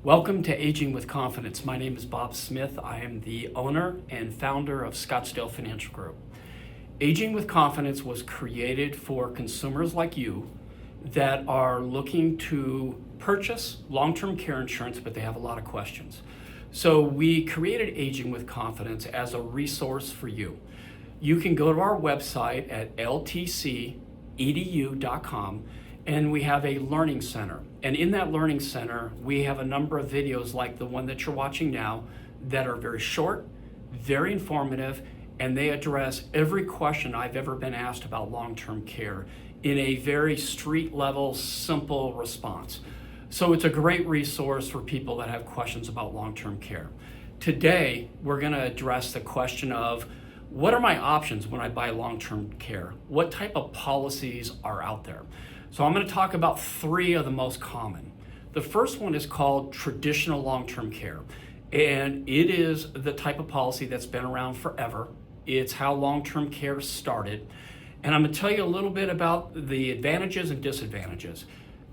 Welcome to Aging with Confidence. My name is Bob Smith. I am the owner and founder of Scottsdale Financial Group. Aging with Confidence was created for consumers like you that are looking to purchase long-term care insurance, but they have a lot of questions. So we created Aging with Confidence as a resource for you. You can go to our website at ltcedu.com, and we have a learning center. And in that learning center, we have a number of videos like the one that you're watching now that are very short, very informative, and they address every question I've ever been asked about long-term care in a very street-level, simple response. So it's a great resource for people that have questions about long-term care. Today, we're going to address the question of what are my options when I buy long-term care? What type of policies are out there? So I'm going to talk about three of the most common. The first one is called traditional long-term care, and it is the type of policy that's been around forever. It's how long-term care started, and I'm going to tell you a little bit about the advantages and disadvantages.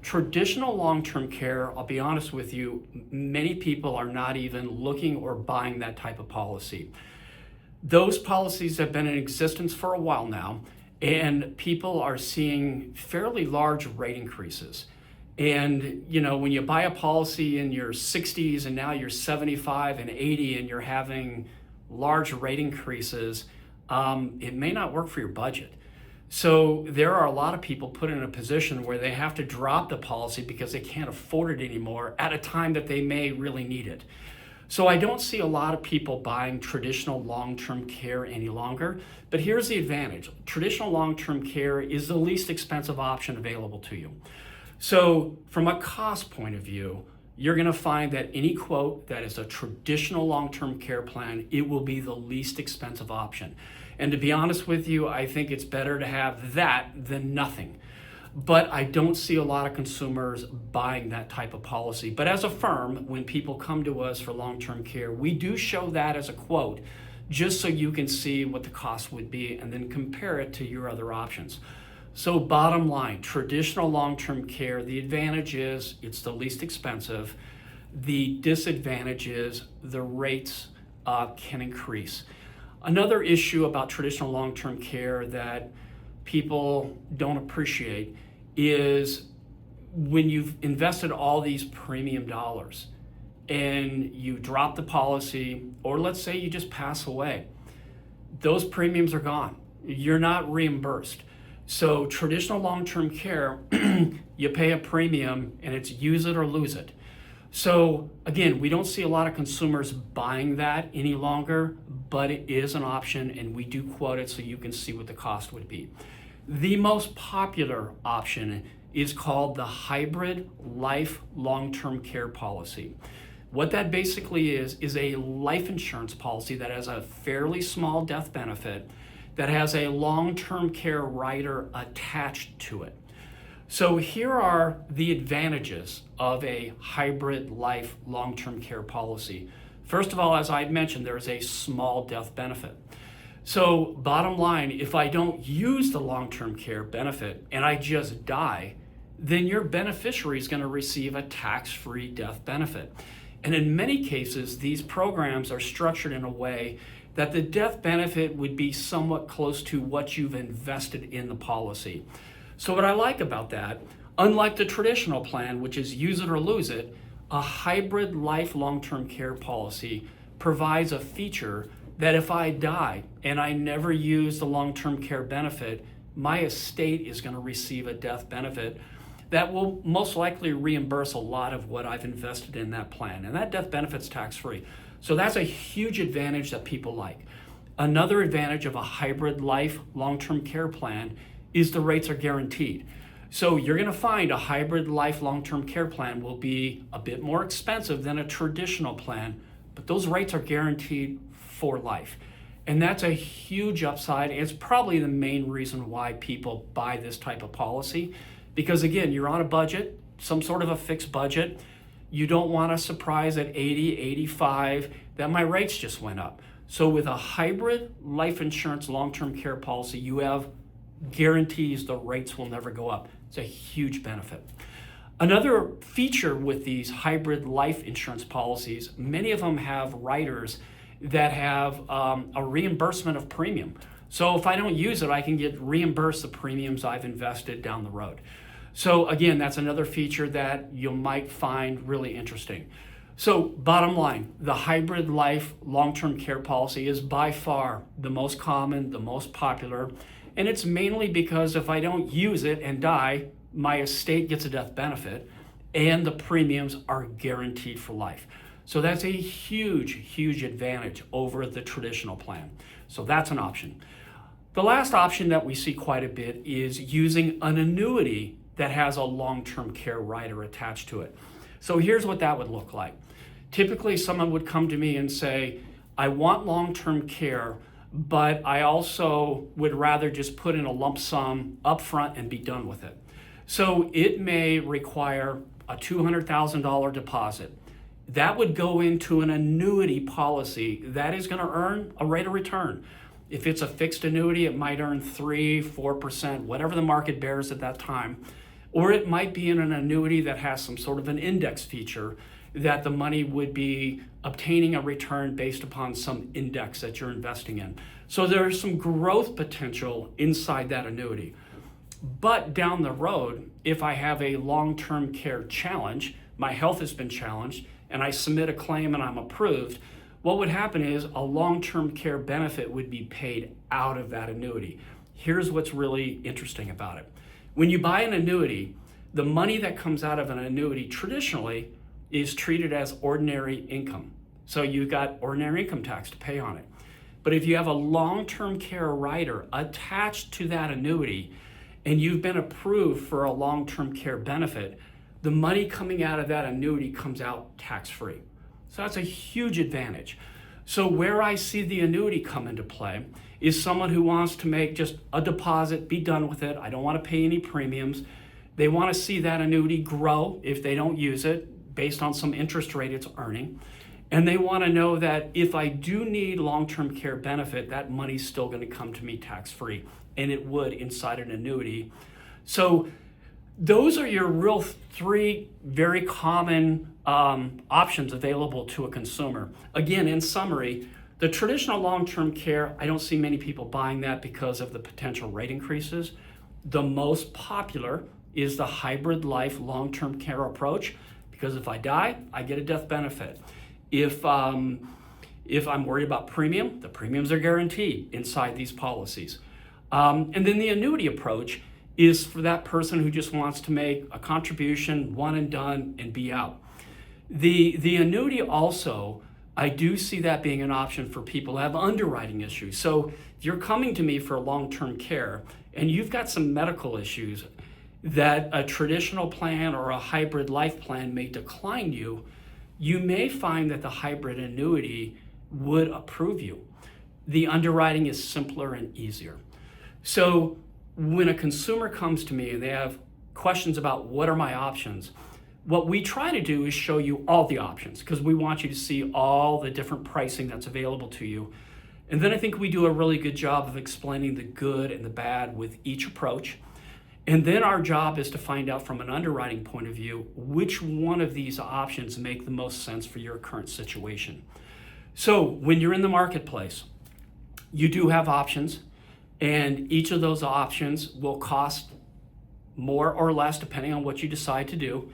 Traditional long-term care, I'll be honest with you, many people are not even looking or buying that type of policy. Those policies have been in existence for a while now, and people are seeing fairly large rate increases. And when you buy a policy in your 60s and now you're 75 and 80 and you're having large rate increases, it may not work for your budget. So there are a lot of people put in a position where they have to drop the policy because they can't afford it anymore at a time that they may really need it. So I don't see a lot of people buying traditional long-term care any longer, but here's the advantage. Traditional long-term care is the least expensive option available to you. So from a cost point of view, you're gonna find that any quote that is a traditional long-term care plan, it will be the least expensive option. And to be honest with you, I think it's better to have that than nothing. But I don't see a lot of consumers buying that type of policy. But as a firm, when people come to us for long-term care, we do show that as a quote, just so you can see what the cost would be and then compare it to your other options. So bottom line, traditional long-term care, the advantage is it's the least expensive. The disadvantage is the rates can increase. Another issue about traditional long-term care that people don't appreciate is when you've invested all these premium dollars and you drop the policy, or let's say you just pass away, those premiums are gone. You're not reimbursed. So traditional long-term care, you pay a premium and it's use it or lose it. So again, we don't see a lot of consumers buying that any longer, but it is an option and we do quote it so you can see what the cost would be. The most popular option is called the hybrid life long-term care policy. What that basically is a life insurance policy that has a fairly small death benefit that has a long-term care rider attached to it. So here are the advantages of a hybrid life long-term care policy. First of all, as I mentioned, there is a small death benefit. So bottom line, if I don't use the long-term care benefit and I just die, then your beneficiary is going to receive a tax-free death benefit. And in many cases, these programs are structured in a way that the death benefit would be somewhat close to what you've invested in the policy. So what I like about that, unlike the traditional plan, which is use it or lose it, a hybrid life long-term care policy provides a feature that if I die and I never use the long-term care benefit, my estate is going to receive a death benefit that will most likely reimburse a lot of what I've invested in that plan. And that death benefit's tax-free. So that's a huge advantage that people like. Another advantage of a hybrid life long-term care plan is the rates are guaranteed. So you're going to find a hybrid life long-term care plan will be a bit more expensive than a traditional plan, but those rates are guaranteed for life. And that's a huge upside. It's probably the main reason why people buy this type of policy, because again, you're on a budget, some sort of a fixed budget. You don't want a surprise at 80, 85 that my rates just went up. So with a hybrid life insurance long-term care policy, you have guarantees the rates will never go up. It's a huge benefit. Another feature with these hybrid life insurance policies, many of them have riders that have a reimbursement of premium. So if I don't use it, I can get reimbursed the premiums I've invested down the road. So again, that's another feature that you might find really interesting. So bottom line, the hybrid life long-term care policy is by far the most common, the most popular, and it's mainly because if I don't use it and die, my estate gets a death benefit and the premiums are guaranteed for life. So that's a huge, huge advantage over the traditional plan. So that's an option. The last option that we see quite a bit is using an annuity that has a long-term care rider attached to it. So here's what that would look like. Typically, someone would come to me and say, I want long-term care, but I also would rather just put in a lump sum upfront and be done with it. So it may require a $200,000 deposit. That would go into an annuity policy that is going to earn a rate of return. If it's a fixed annuity, it might earn 3%, 4%, whatever the market bears at that time. Or it might be in an annuity that has some sort of an index feature that the money would be obtaining a return based upon some index that you're investing in. So there's some growth potential inside that annuity. But down the road, if I have a long-term care challenge, my health has been challenged, and I submit a claim and I'm approved, what would happen is a long-term care benefit would be paid out of that annuity. Here's what's really interesting about it. When you buy an annuity, the money that comes out of an annuity traditionally is treated as ordinary income. So you've got ordinary income tax to pay on it. But if you have a long-term care rider attached to that annuity and you've been approved for a long-term care benefit, the money coming out of that annuity comes out tax-free. So that's a huge advantage. So where I see the annuity come into play is someone who wants to make just a deposit, be done with it. I don't want to pay any premiums. They want to see that annuity grow if they don't use it based on some interest rate it's earning. And they want to know that if I do need long-term care benefit, that money's still going to come to me tax-free, and it would inside an annuity. So those are your real three very common options available to a consumer. Again, in summary, the traditional long-term care, I don't see many people buying that because of the potential rate increases. The most popular is the hybrid life long-term care approach, because if I die, I get a death benefit. If I'm worried about premium, the premiums are guaranteed inside these policies. And then the annuity approach is for that person who just wants to make a contribution, one and done, and be out. The annuity also, I do see that being an option for people who have underwriting issues. So if you're coming to me for long-term care and you've got some medical issues that a traditional plan or a hybrid life plan may decline you, you may find that the hybrid annuity would approve you. The underwriting is simpler and easier. So when a consumer comes to me and they have questions about what are my options, what we try to do is show you all the options because we want you to see all the different pricing that's available to you. And then I think we do a really good job of explaining the good and the bad with each approach. And then our job is to find out from an underwriting point of view, which one of these options make the most sense for your current situation. So when you're in the marketplace, you do have options, and each of those options will cost more or less depending on what you decide to do.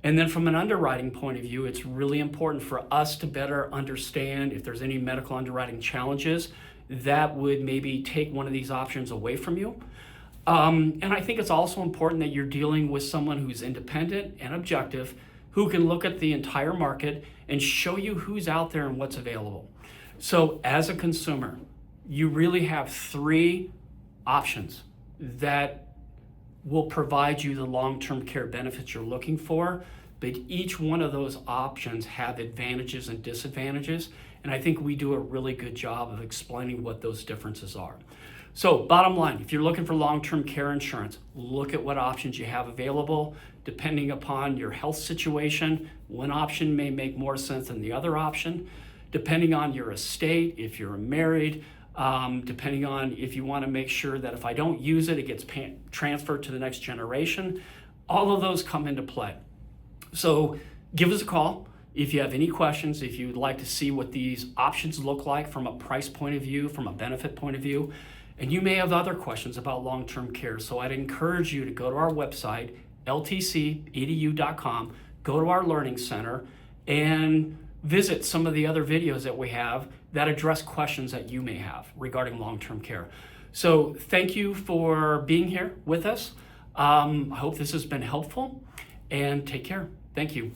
And then from an underwriting point of view, it's really important for us to better understand if there's any medical underwriting challenges that would maybe take one of these options away from you. And I think it's also important that you're dealing with someone who's independent and objective, who can look at the entire market and show you who's out there and what's available. So as a consumer, you really have three options that will provide you the long-term care benefits you're looking for, but each one of those options have advantages and disadvantages, and I think we do a really good job of explaining what those differences are. So bottom line, if you're looking for long-term care insurance, look at what options you have available. Depending upon your health situation, one option may make more sense than the other option. Depending on your estate, if you're married, depending on if you want to make sure that if I don't use it, it gets transferred to the next generation. All of those come into play. So give us a call if you have any questions, if you'd like to see what these options look like from a price point of view, from a benefit point of view. And you may have other questions about long-term care. So I'd encourage you to go to our website, ltcedu.com, go to our Learning Center, and visit some of the other videos that we have that address questions that you may have regarding long-term care. So thank you for being here with us. I hope this has been helpful, and take care. Thank you.